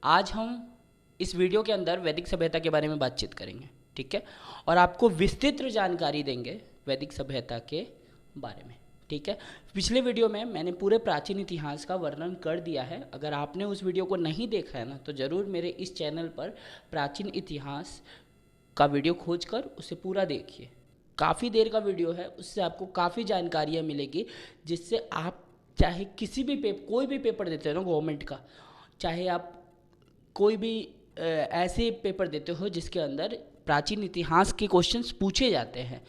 आज हम इस वीडियो के अंदर वैदिक सभ्यता के बारे में बातचीत करेंगे, ठीक है। और आपको विस्तृत जानकारी देंगे वैदिक सभ्यता के बारे में, ठीक है। पिछले वीडियो में मैंने पूरे प्राचीन इतिहास का वर्णन कर दिया है। अगर आपने उस वीडियो को नहीं देखा है ना, तो ज़रूर मेरे इस चैनल पर प्राचीन इतिहास का वीडियो खोज कर उसे पूरा देखिए। काफ़ी देर का वीडियो है, उससे आपको काफ़ी जानकारियाँ मिलेगी, जिससे आप चाहे किसी भी कोई भी पेपर देते हो ना गवर्नमेंट का, चाहे आप कोई भी ऐसे पेपर देते हो जिसके अंदर प्राचीन इतिहास के क्वेश्चंस पूछे जाते हैं,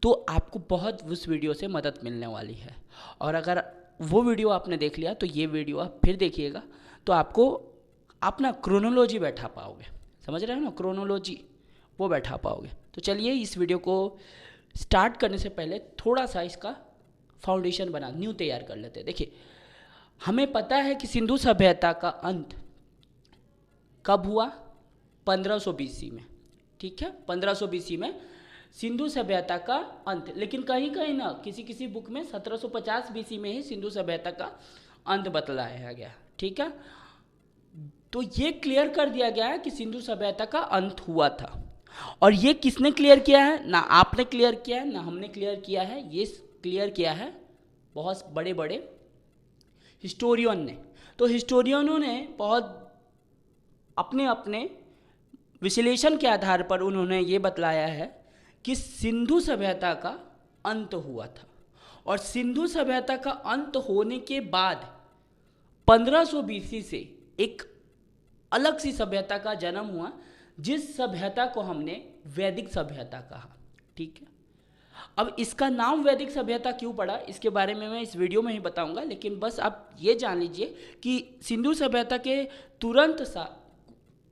तो आपको बहुत उस वीडियो से मदद मिलने वाली है। और अगर वो वीडियो आपने देख लिया तो ये वीडियो आप फिर देखिएगा, तो आपको अपना क्रोनोलॉजी बैठा पाओगे। समझ रहे हो ना, क्रोनोलॉजी वो बैठा पाओगे। तो चलिए इस वीडियो को स्टार्ट करने से पहले थोड़ा सा इसका फाउंडेशन बना न्यू तैयार कर लेते हैं। देखिए, हमें पता है कि सिंधु सभ्यता का अंत कब हुआ? 1500 BC में, ठीक है। 1500 BC में सिंधु सभ्यता का अंत, लेकिन कहीं कहीं ना किसी किसी बुक में 1750 BC में ही सिंधु सभ्यता का अंत बतलाया गया, ठीक है। तो ये क्लियर कर दिया गया है कि सिंधु सभ्यता का अंत हुआ था। और ये किसने क्लियर किया है? ना आपने क्लियर किया है ना हमने क्लियर किया है, ये क्लियर किया है बहुत बड़े बड़े हिस्टोरियन ने। तो हिस्टोरियनों ने बहुत अपने अपने विश्लेषण के आधार पर उन्होंने ये बतलाया है कि सिंधु सभ्यता का अंत हुआ था। और सिंधु सभ्यता का अंत होने के बाद 1500 BC से एक अलग सी सभ्यता का जन्म हुआ, जिस सभ्यता को हमने वैदिक सभ्यता कहा, ठीक है। अब इसका नाम वैदिक सभ्यता क्यों पड़ा, इसके बारे में मैं इस वीडियो में ही बताऊंगा, लेकिन बस आप ये जान लीजिए कि सिंधु सभ्यता के तुरंत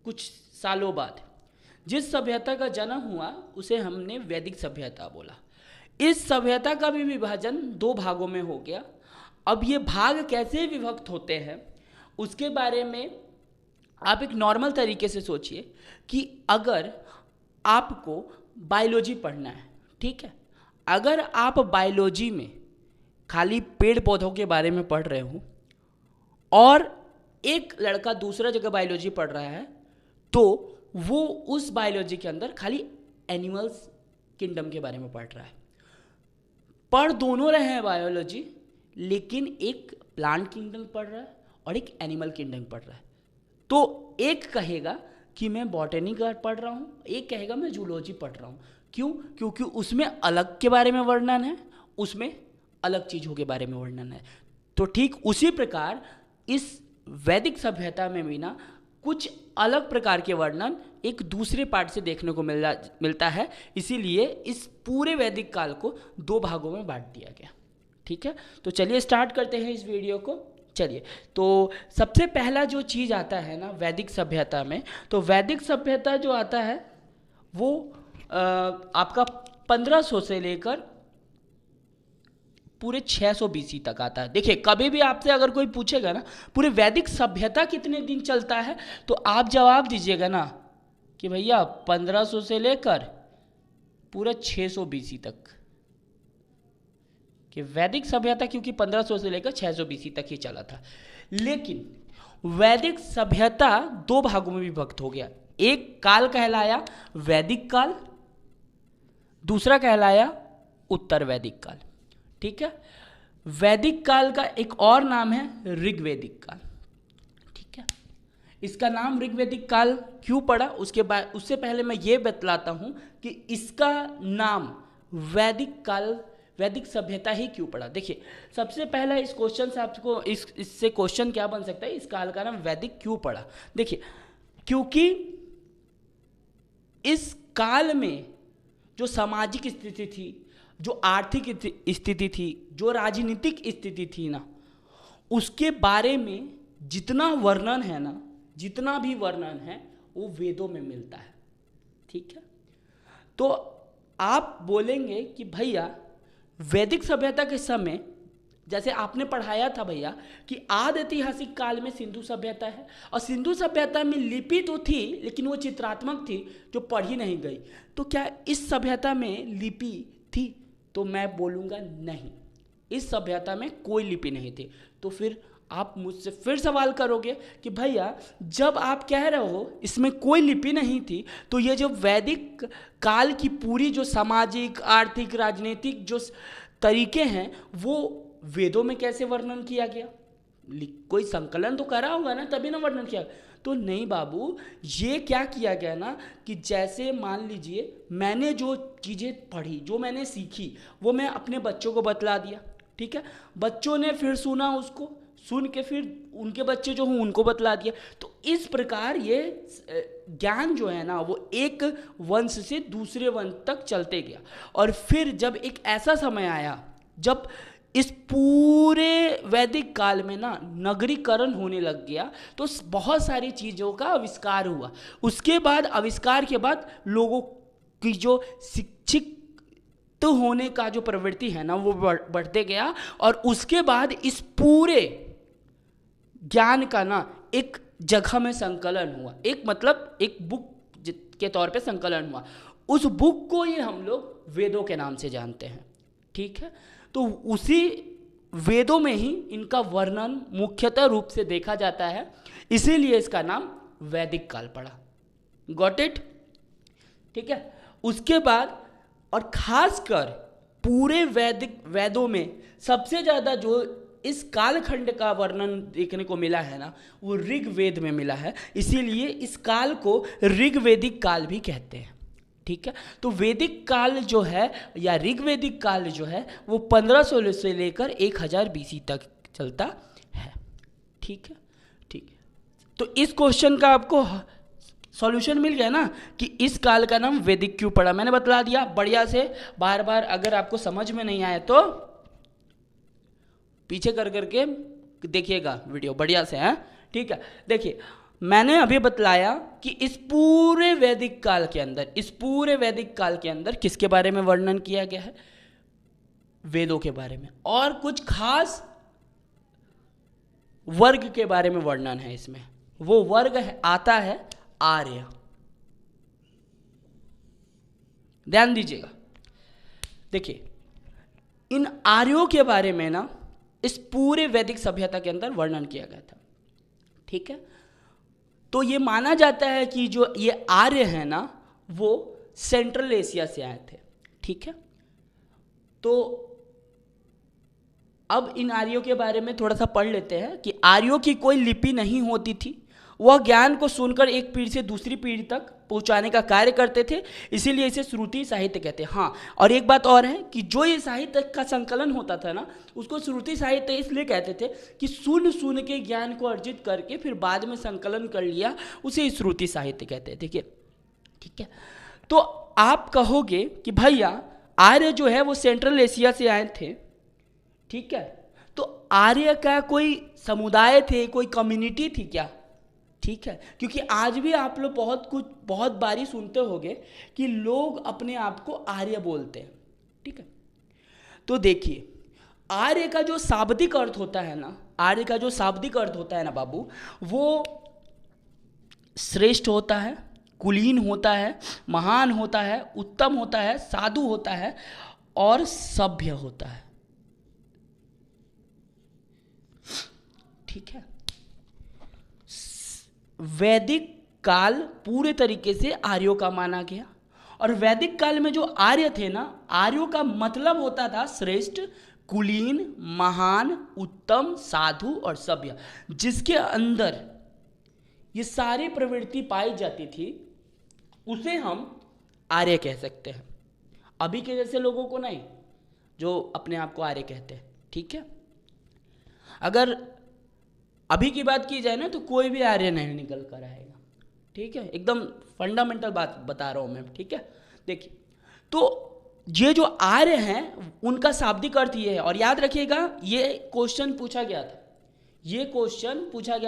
कुछ सालों बाद जिस सभ्यता का जन्म हुआ उसे हमने वैदिक सभ्यता बोला। इस सभ्यता का भी विभाजन 2 भागों में हो गया। अब ये भाग कैसे विभक्त होते हैं उसके बारे में आप एक नॉर्मल तरीके से सोचिए कि अगर आपको बायोलॉजी पढ़ना है, ठीक है, अगर आप बायोलॉजी में खाली पेड़ पौधों के बारे में पढ़ रहे हो और एक लड़का दूसरा जगह बायोलॉजी पढ़ रहा है, तो वो उस बायोलॉजी के अंदर खाली एनिमल्स किंगडम के बारे में पढ़ रहा है। पढ़ दोनों रहे हैं बायोलॉजी, लेकिन एक प्लांट किंगडम पढ़ रहा है और एक एनिमल किंगडम पढ़ रहा है। तो एक कहेगा कि मैं बॉटनी का पढ़ रहा हूँ, एक कहेगा मैं जूलॉजी पढ़ रहा हूँ। क्यों? क्योंकि उसमें अलग के बारे में वर्णन है, उसमें अलग चीज़ों के बारे में वर्णन है। तो ठीक उसी प्रकार इस वैदिक सभ्यता में भी ना कुछ अलग प्रकार के वर्णन एक दूसरे पार्ट से देखने को मिलता है। इसीलिए इस पूरे वैदिक काल को 2 भागों में बांट दिया गया, ठीक है। तो चलिए स्टार्ट करते हैं इस वीडियो को। चलिए, तो सबसे पहला जो चीज़ आता है ना वैदिक सभ्यता में, तो वैदिक सभ्यता जो आता है वो आपका 1500 से लेकर पूरे 600 BC तक आता है। देखिए, कभी भी आपसे अगर कोई पूछेगा ना पूरे वैदिक सभ्यता कितने दिन चलता है, तो आप जवाब दीजिएगा ना कि भैया 1500 से लेकर पूरे 600 BC तक, कि वैदिक सभ्यता क्योंकि 1500 से लेकर 600 BC तक ही चला था। लेकिन वैदिक सभ्यता 2 भागों में विभक्त हो गया। एक काल कहलाया वैदिक काल, दूसरा कहलाया उत्तर वैदिक काल, ठीक है। वैदिक काल का एक और नाम है ऋग्वैदिक काल, ठीक है। इसका नाम ऋग्वैदिक काल क्यों पड़ा उससे पहले मैं ये बतलाता हूँ कि इसका नाम वैदिक काल वैदिक सभ्यता ही क्यों पड़ा। देखिए, सबसे पहला इस क्वेश्चन से आपको इससे क्वेश्चन क्या बन सकता है, इस काल का नाम वैदिक क्यों पड़ा। देखिए, क्योंकि इस काल में जो सामाजिक स्थिति थी, जो आर्थिक स्थिति थी, जो राजनीतिक स्थिति थी ना, उसके बारे में जितना वर्णन है ना, जितना भी वर्णन है वो वेदों में मिलता है, ठीक है। तो आप बोलेंगे कि भैया वैदिक सभ्यता के समय, जैसे आपने पढ़ाया था भैया कि आदि ऐतिहासिक काल में सिंधु सभ्यता है, और सिंधु सभ्यता में लिपि तो थी लेकिन वो चित्रात्मक थी जो पढ़ी नहीं गई। तो क्या इस सभ्यता में लिपि थी? तो मैं बोलूँगा नहीं, इस सभ्यता में कोई लिपि नहीं थी। तो फिर आप मुझसे फिर सवाल करोगे कि भैया जब आप कह रहे हो इसमें कोई लिपि नहीं थी, तो ये जो वैदिक काल की पूरी जो सामाजिक, आर्थिक, राजनीतिक जो तरीके हैं वो वेदों में कैसे वर्णन किया गया? कोई संकलन तो करा होगा ना, तभी ना वर्णन किया। तो नहीं बाबू, ये क्या किया गया ना कि जैसे मान लीजिए मैंने जो चीज़ें पढ़ी, जो मैंने सीखी, वो मैं अपने बच्चों को बतला दिया, ठीक है। बच्चों ने फिर सुना, उसको सुन के फिर उनके बच्चे जो हों उनको बतला दिया। तो इस प्रकार ये ज्ञान जो है ना वो एक वंश से दूसरे वंश तक चलते गया। और फिर जब एक ऐसा समय आया जब इस पूरे वैदिक काल में ना नगरीकरण होने लग गया, तो बहुत सारी चीज़ों का आविष्कार हुआ। उसके बाद आविष्कार के बाद लोगों की जो शिक्षित तो होने का जो प्रवृत्ति है ना वो बढ़ते गया। और उसके बाद इस पूरे ज्ञान का ना एक जगह में संकलन हुआ, एक मतलब एक बुक के तौर पे संकलन हुआ। उस बुक को ये हम लोग वेदों के नाम से जानते हैं, ठीक है। तो उसी वेदों में ही इनका वर्णन मुख्यतः रूप से देखा जाता है, इसीलिए इसका नाम वैदिक काल पड़ा। Got it? ठीक है। उसके बाद और खासकर पूरे वेदों में सबसे ज़्यादा जो इस कालखंड का वर्णन देखने को मिला है ना वो ऋग्वेद में मिला है, इसीलिए इस काल को ऋग्वेदिक काल भी कहते हैं, ठीक है। तो वैदिक काल जो है या ऋग्वेदिक काल जो है वो 1500 से लेकर 1000 BC तक चलता है, ठीक है। ठीक है, तो इस क्वेश्चन का आपको सॉल्यूशन मिल गया ना कि इस काल का नाम वैदिक क्यों पड़ा, मैंने बतला दिया बढ़िया से। बार बार अगर आपको समझ में नहीं आए तो पीछे कर करके देखिएगा वीडियो बढ़िया से, हैं, ठीक है। देखिए मैंने अभी बतलाया कि इस पूरे वैदिक काल के अंदर किसके बारे में वर्णन किया गया है? वेदों के बारे में, और कुछ खास वर्ग के बारे में वर्णन है इसमें। वो वर्ग आता है आर्य। ध्यान दीजिएगा, देखिए इन आर्यों के बारे में ना इस पूरे वैदिक सभ्यता के अंदर वर्णन किया गया था, ठीक है। तो ये माना जाता है कि जो ये आर्य है ना वो सेंट्रल एशिया से आए थे, ठीक है। तो अब इन आर्यों के बारे में थोड़ा सा पढ़ लेते हैं कि आर्यों की कोई लिपि नहीं होती थी, वह ज्ञान को सुनकर एक पीढ़ी से दूसरी पीढ़ी तक पहुंचाने का कार्य करते थे, इसीलिए इसे श्रुति साहित्य कहते हैं। हाँ, और एक बात और है कि जो ये साहित्य का संकलन होता था ना उसको श्रुति साहित्य इसलिए कहते थे कि सुन सुन के ज्ञान को अर्जित करके फिर बाद में संकलन कर लिया, उसे श्रुति साहित्य कहते हैं, देखिए, ठीक है। तो आप कहोगे कि भैया आर्य जो है वो सेंट्रल एशिया से आए थे, ठीक है। तो आर्य का कोई समुदाय थे, कोई कम्युनिटी थी क्या? ठीक है, क्योंकि आज भी आप लोग बहुत बारी सुनते होंगे कि लोग अपने आप को आर्य बोलते हैं, ठीक है। तो देखिए आर्य का जो शाब्दिक अर्थ होता है ना, बाबू, वो श्रेष्ठ होता है, कुलीन होता है, महान होता है, उत्तम होता है, साधु होता है और सभ्य होता है, ठीक है। वैदिक काल पूरे तरीके से आर्यों का माना गया। और वैदिक काल में जो आर्य थे ना, आर्यों का मतलब होता था श्रेष्ठ, कुलीन, महान, उत्तम, साधु और सभ्य। जिसके अंदर ये सारी प्रवृत्ति पाई जाती थी उसे हम आर्य कह सकते हैं। अभी के जैसे लोगों को नहीं जो अपने आप को आर्य कहते हैं, ठीक है। अगर अभी की बात की जाए ना तो कोई भी आर्य नहीं निकल कर आएगा, ठीक है। एकदम फंडामेंटल बात बता रहा हूँ मैं, ठीक है। देखिए तो ये जो आर्य हैं उनका शाब्दिक अर्थ ये है। और याद रखिएगा ये क्वेश्चन पूछा गया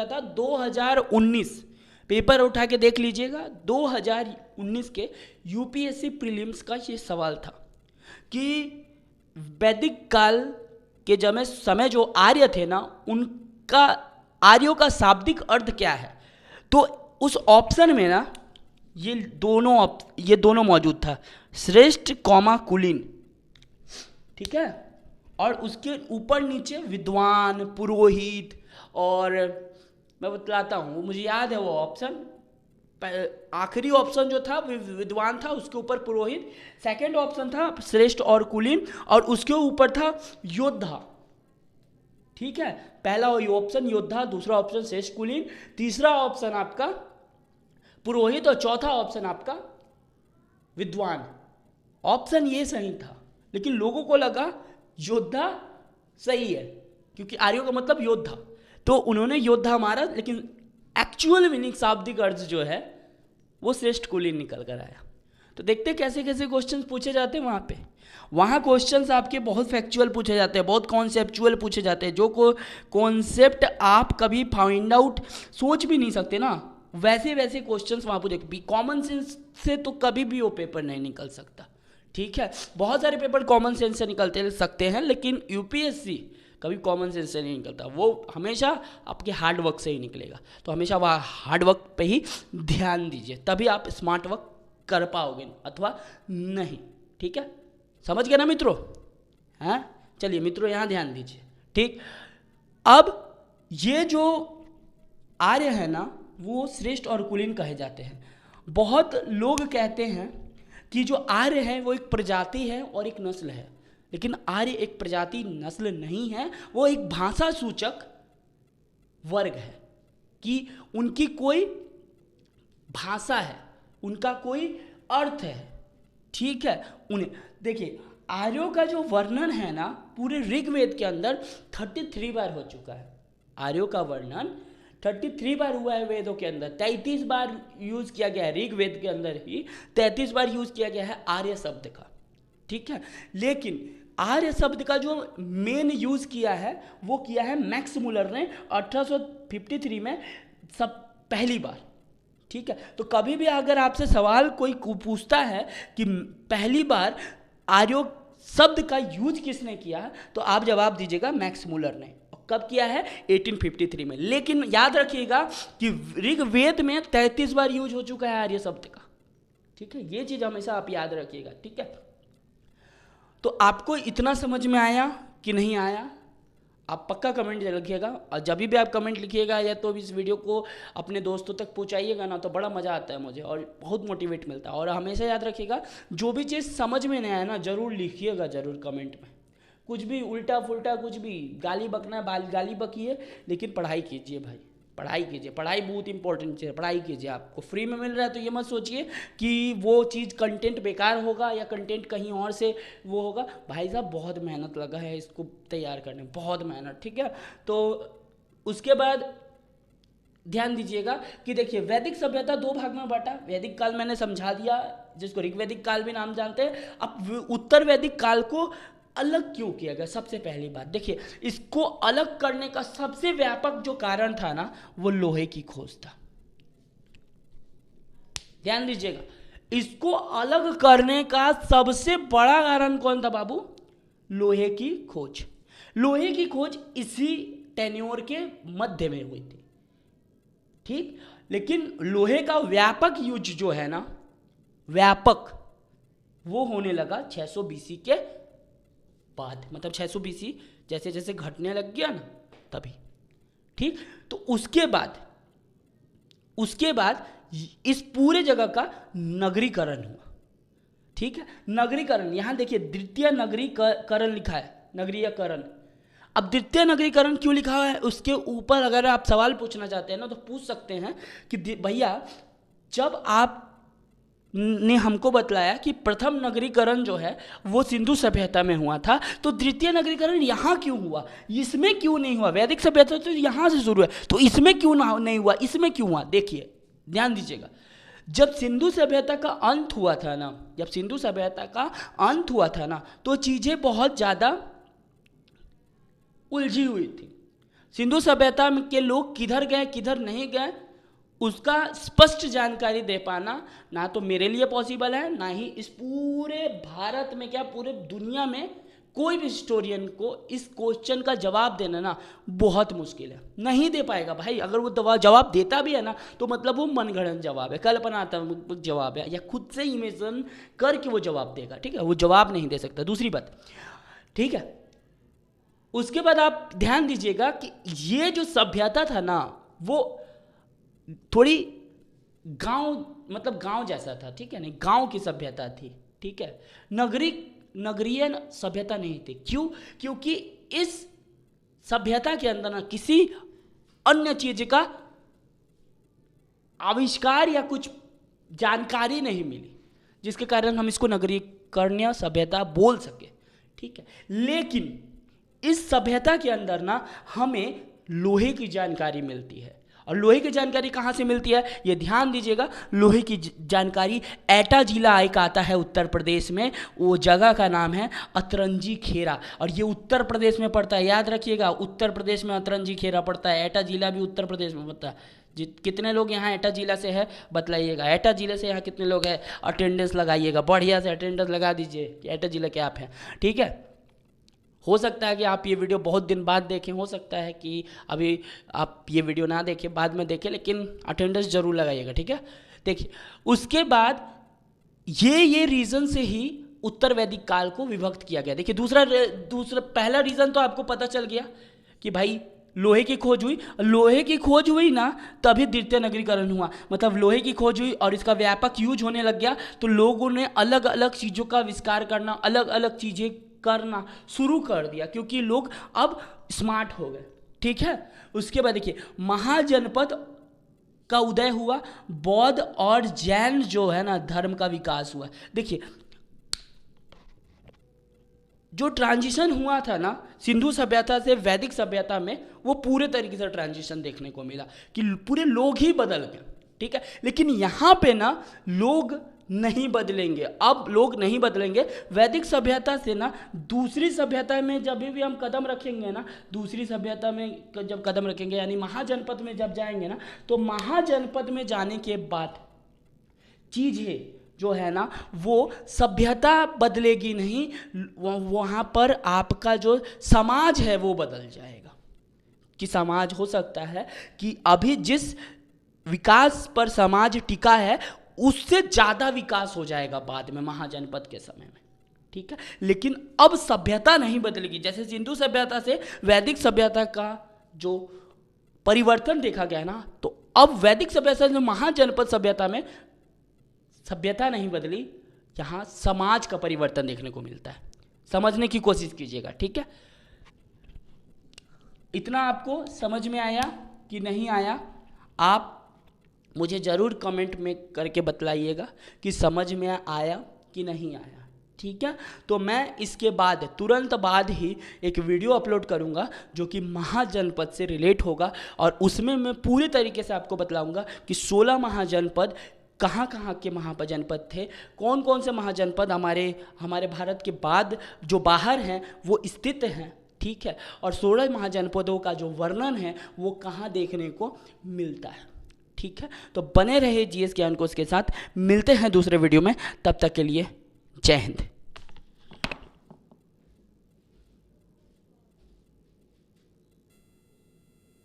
था 2019, पेपर उठा के देख लीजिएगा, 2019 के यूपीएससी प्रीलिम्स का ये सवाल था कि वैदिक काल के समय जो आर्य थे ना उनका आर्यों का शाब्दिक अर्थ क्या है। तो उस ऑप्शन में ना ये दोनों मौजूद था, श्रेष्ठ कॉमा कुलीन, ठीक है। और उसके ऊपर नीचे विद्वान, पुरोहित और मैं बतलाता हूँ, मुझे याद है वो ऑप्शन। आखिरी ऑप्शन जो था विद्वान था, उसके ऊपर पुरोहित। सेकंड ऑप्शन था श्रेष्ठ और कुलीन, और उसके ऊपर था योद्धा। ठीक है, पहला ऑप्शन योद्धा, दूसरा ऑप्शन श्रेष्ठ कुलीन, तीसरा ऑप्शन आपका पुरोहित, और चौथा ऑप्शन आपका विद्वान। ऑप्शन ये सही था, लेकिन लोगों को लगा योद्धा सही है, क्योंकि आर्यों का मतलब योद्धा, तो उन्होंने योद्धा मारा, लेकिन एक्चुअल मीनिंग शाब्दिक अर्थ जो है वो श्रेष्ठ कुलीन निकल कर आया। तो देखते कैसे कैसे क्वेश्चंस पूछे जाते हैं वहाँ पे। वहाँ क्वेश्चंस आपके बहुत फैक्चुअल पूछे जाते हैं, बहुत कॉन्सेप्चुअल पूछे जाते हैं, जो कॉन्सेप्ट आप कभी फाइंड आउट सोच भी नहीं सकते ना, वैसे वैसे क्वेश्चंस वहाँ पूछे। कॉमन सेंस से तो कभी भी वो पेपर नहीं निकल सकता। ठीक है, बहुत सारे पेपर कॉमन सेंस से निकलते सकते हैं, लेकिन यूपीएससी कभी कॉमन सेंस से नहीं निकलता, वो हमेशा आपके हार्ड वर्क से ही निकलेगा। तो हमेशा वह हार्ड वर्क पे ही ध्यान दीजिए, तभी आप स्मार्ट वर्क कर पाओगे, अथवा नहीं। ठीक है, समझ गए ना मित्रों? हाँ, चलिए मित्रों यहाँ ध्यान दीजिए। ठीक, अब ये जो आर्य है ना, वो श्रेष्ठ और कुलीन कहे जाते हैं। बहुत लोग कहते हैं कि जो आर्य है वो एक प्रजाति है और एक नस्ल है, लेकिन आर्य एक प्रजाति नस्ल नहीं है, वो एक भाषा सूचक वर्ग है, कि उनकी कोई भाषा है, उनका कोई अर्थ है। ठीक है, उन्हें देखिए, आर्यों का जो वर्णन है ना पूरे ऋग्वेद के अंदर 33 बार हो चुका है। आर्यों का वर्णन 33 बार हुआ है वेदों के अंदर, 33 बार यूज किया गया है ऋग्वेद के अंदर ही, 33 बार यूज किया गया है आर्य शब्द का। ठीक है, लेकिन आर्य शब्द का जो मेन यूज किया है वो किया है मैक्स मुलर ने 1853 में सब पहली बार। ठीक है, तो कभी भी अगर आपसे सवाल कोई पूछता है कि पहली बार आर्यो शब्द का यूज किसने किया, तो आप जवाब दीजिएगा मैक्स मुलर ने। कब किया है? 1853 में। लेकिन याद रखिएगा कि ऋग्वेद में 33 बार यूज हो चुका है आर्य शब्द का। ठीक है, ये चीज हमेशा आप याद रखिएगा। ठीक है, तो आपको इतना समझ में आया कि नहीं आया? आप पक्का कमेंट लिखिएगा, और जब भी आप कमेंट लिखिएगा या तो इस वीडियो को अपने दोस्तों तक पहुंचाइएगा ना, तो बड़ा मज़ा आता है मुझे और बहुत मोटिवेट मिलता है। और हमेशा याद रखिएगा, जो भी चीज़ समझ में नहीं आया ना, ज़रूर लिखिएगा, ज़रूर कमेंट में। कुछ भी उल्टा फुल्टा कुछ भी गाली बकना गाली बकिए, लेकिन पढ़ाई कीजिए भाई, पढ़ाई कीजिए। पढ़ाई बहुत इंपॉर्टेंट चीज़ है, पढ़ाई कीजिए। आपको फ्री में मिल रहा है तो ये मत सोचिए कि वो चीज़ कंटेंट बेकार होगा या कंटेंट कहीं और से वो होगा। भाई साहब बहुत मेहनत लगा है इसको तैयार करने में, बहुत मेहनत। ठीक है, तो उसके बाद ध्यान दीजिएगा कि देखिए, वैदिक सभ्यता दो भाग में बांटा। वैदिक काल मैंने समझा दिया, जिसको ऋग्वैदिक काल भी नाम जानते हैं। अब उत्तर वैदिक काल को अलग क्यों किया गया? सबसे पहली बात देखिए, इसको अलग करने का सबसे व्यापक जो कारण था ना, वो लोहे की खोज था। ध्यान दीजिएगा, इसको अलग करने का सबसे बड़ा कारण कौन था बाबू? लोहे की खोज। लोहे की खोज इसी टेन्योर के मध्य में हुई थी। ठीक, लेकिन लोहे का व्यापक यूज जो है ना, व्यापक, वो होने लगा 600 बीसी के बाद। मतलब 600 बीसी जैसे जैसे घटने लग गया ना, तभी। ठीक, तो उसके बाद इस पूरे जगह का नगरीकरण हुआ। ठीक है, नगरीकरण, यहां देखिए द्वितीय नगरीकरण लिखा है, नगरीकरण। अब द्वितीय नगरीकरण क्यों लिखा हुआ है, उसके ऊपर अगर आप सवाल पूछना चाहते हैं ना, तो पूछ सकते हैं कि भैया, जब आप ने हमको बतलाया कि प्रथम नगरीकरण जो है वो सिंधु सभ्यता में हुआ था, तो द्वितीय नगरीकरण यहाँ क्यों हुआ, इसमें क्यों नहीं हुआ? वैदिक सभ्यता तो यहाँ से शुरू है, तो इसमें क्यों नहीं हुआ, इसमें क्यों हुआ? देखिए, ध्यान दीजिएगा, जब सिंधु सभ्यता का अंत हुआ था ना, तो चीज़ें बहुत ज़्यादा उलझी हुई थी। सिंधु सभ्यता के लोग किधर गए किधर नहीं गए, उसका स्पष्ट जानकारी दे पाना ना तो मेरे लिए पॉसिबल है, ना ही इस पूरे भारत में, क्या पूरे दुनिया में कोई भी हिस्टोरियन को इस क्वेश्चन का जवाब देना ना बहुत मुश्किल है। नहीं दे पाएगा भाई। अगर वो जवाब देता भी है ना, तो मतलब वो मनगढ़ंत जवाब है, कल्पनात्मक जवाब है, या खुद से इमेजिन करके वो जवाब देगा। ठीक है, वो जवाब नहीं दे सकता। दूसरी बात, ठीक है, उसके बाद आप ध्यान दीजिएगा कि ये जो सभ्यता था ना वो थोड़ी गांव मतलब गांव जैसा था, ठीक है, नहीं गांव की सभ्यता थी, ठीक है, नगरीय सभ्यता नहीं थी। क्यों? क्योंकि इस सभ्यता के अंदर ना किसी अन्य चीज का आविष्कार या कुछ जानकारी नहीं मिली, जिसके कारण हम इसको नगरीकरणीय सभ्यता बोल सके, ठीक है। लेकिन इस सभ्यता के अंदर ना हमें लोहे की जानकारी मिलती है। और लोहे की जानकारी कहाँ से मिलती है, ये ध्यान दीजिएगा। लोहे की जानकारी एटा जिला एक आता है उत्तर प्रदेश में, वो जगह का नाम है अतरंजी खेरा, और ये उत्तर प्रदेश में पड़ता है। याद रखिएगा, उत्तर प्रदेश में अतरंजी खेरा पड़ता है, एटा जिला भी उत्तर प्रदेश में पड़ता है। कितने लोग यहाँ एटा जिला से है बतलाइएगा, एटा जिले से यहाँ कितने लोग हैं, अटेंडेंस लगाइएगा, बढ़िया से अटेंडेंस लगा दीजिए कि एटा जिला के आप हैं, ठीक है। हो सकता है कि आप ये वीडियो बहुत दिन बाद देखें, हो सकता है कि अभी आप ये वीडियो ना देखें, बाद में देखें, लेकिन अटेंडेंस जरूर लगाइएगा, ठीक है। देखिए उसके बाद ये रीज़न से ही उत्तर वैदिक काल को विभक्त किया गया। देखिए दूसरा पहला रीज़न तो आपको पता चल गया कि भाई लोहे की खोज हुई। लोहे की खोज हुई ना तभी द्वितीय नगरीकरण हुआ, मतलब लोहे की खोज हुई और इसका व्यापक यूज होने लग गया, तो लोगों ने अलग अलग चीज़ों का आविष्कार करना, अलग अलग चीज़ें करना शुरू कर दिया, क्योंकि लोग अब स्मार्ट हो गए, ठीक है। उसके बाद देखिए महाजनपद का उदय हुआ, बौद्ध और जैन जो है ना धर्म का विकास हुआ। देखिए जो ट्रांजिशन हुआ था ना सिंधु सभ्यता से वैदिक सभ्यता में, वो पूरे तरीके से ट्रांजिशन देखने को मिला कि पूरे लोग ही बदल गए, ठीक है। लेकिन यहाँ पे ना लोग नहीं बदलेंगे, अब लोग नहीं बदलेंगे। वैदिक सभ्यता से ना दूसरी सभ्यता में जब भी हम कदम रखेंगे ना, दूसरी सभ्यता में जब कदम रखेंगे यानी महाजनपद में जब जाएंगे ना, तो महाजनपद में जाने के बाद चीज़ें जो है ना वो सभ्यता बदलेगी नहीं, वहाँ पर आपका जो समाज है वो बदल जाएगा। कि समाज हो सकता है कि अभी जिस विकास पर समाज टिका है उससे ज़्यादा विकास हो जाएगा बाद में महाजनपद के समय में, ठीक है। लेकिन अब सभ्यता नहीं बदलेगी। जैसे सिंधु सभ्यता से वैदिक सभ्यता का जो परिवर्तन देखा गया ना, तो अब वैदिक सभ्यता से महाजनपद सभ्यता में सभ्यता नहीं बदली, यहाँ समाज का परिवर्तन देखने को मिलता है। समझने की कोशिश कीजिएगा, ठीक है। इतना आपको समझ में आया कि नहीं आया, आप मुझे ज़रूर कमेंट में करके बतलाइएगा कि समझ में आया कि नहीं आया, ठीक है। तो मैं इसके बाद तुरंत बाद ही एक वीडियो अपलोड करूंगा जो कि महाजनपद से रिलेट होगा, और उसमें मैं पूरे तरीके से आपको बतलाऊंगा कि 16 महाजनपद कहाँ कहाँ के महाजनपद थे, कौन कौन से महाजनपद हमारे भारत के बाद जो बाहर हैं वो स्थित हैं, ठीक है। और 16 महाजनपदों का जो वर्णन है वो कहाँ देखने को मिलता है, ठीक है। तो बने रहे जीएस ज्ञान कोश के साथ, मिलते हैं दूसरे वीडियो में, तब तक के लिए जय हिंद।